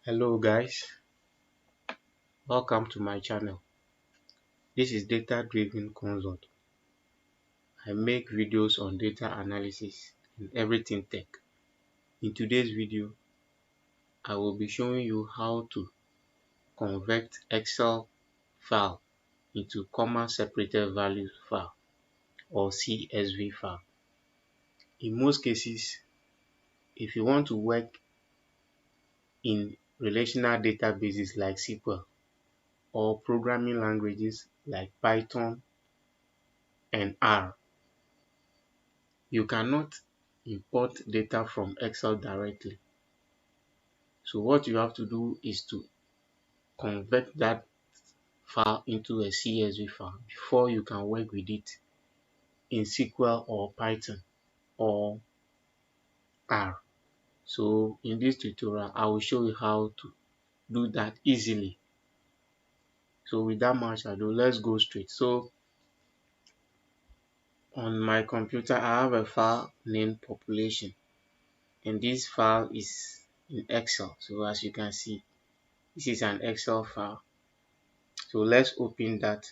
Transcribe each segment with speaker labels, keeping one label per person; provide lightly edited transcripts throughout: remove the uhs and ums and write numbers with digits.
Speaker 1: Hello guys, welcome to my channel. This is Data Driven Consult. I make videos on data analysis and everything tech. In today's video, I will be showing you how to convert Excel file into comma separated values file or CSV file. In most cases, if you want to work in relational databases like SQL or programming languages like Python and R, you cannot import data from Excel directly. So what you have to do is to convert that file into a CSV file before you can work with it in SQL or Python or R. So in this tutorial, I will show you how to do that easily. So without much ado, let's go straight. So on my computer, I have a file named population, and this file is in Excel. So as you can see, this is an Excel file. So let's open that.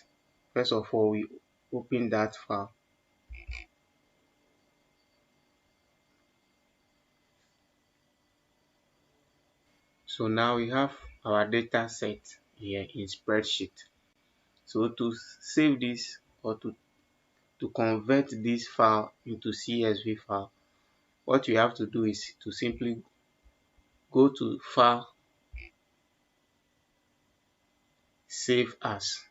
Speaker 1: First of all, we open that file. So now we have our data set here in spreadsheet. So to save this or to convert this file into CSV file, what you have to do is to simply go to File, Save As,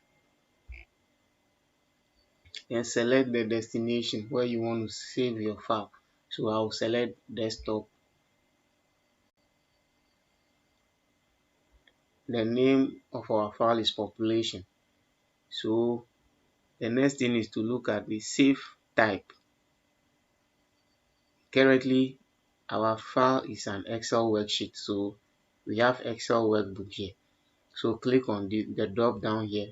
Speaker 1: and select the destination where you want to save your file. So I will select desktop. The name of our file is population. So the next thing is to look at the save type. Currently, our file is an Excel worksheet, so we have Excel workbook here. So click on the drop down here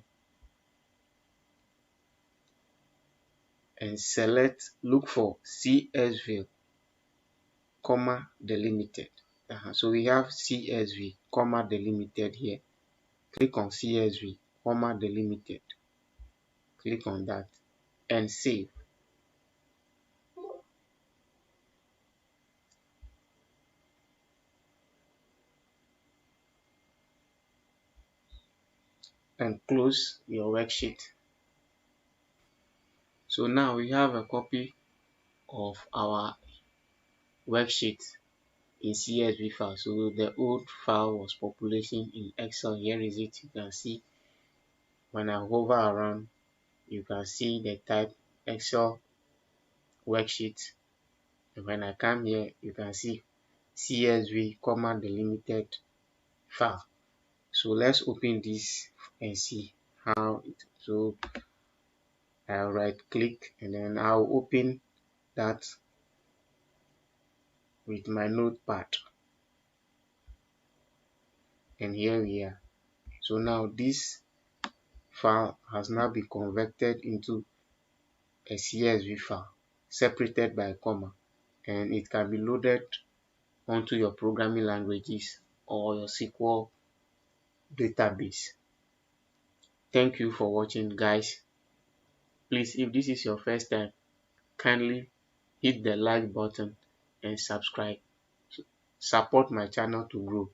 Speaker 1: and select, look for CSV, comma delimited. So we have CSV, comma delimited here. Click on CSV, comma delimited. Click on that and save. And close your worksheet. So now we have a copy of our worksheet in CSV file. So the old file was population in Excel. Here is it. You can see when I hover around, you can see the type Excel worksheet. And when I come here, you can see CSV, comma delimited file. So let's open this and see how it. So I'll right click and then I'll open that with my notepad. And here we are. So now this file has now been converted into a CSV file separated by a comma, and it can be loaded onto your programming languages or your SQL database. Thank you for watching, guys. Please, if this is your first time, kindly hit the like button and subscribe. Support my channel to grow.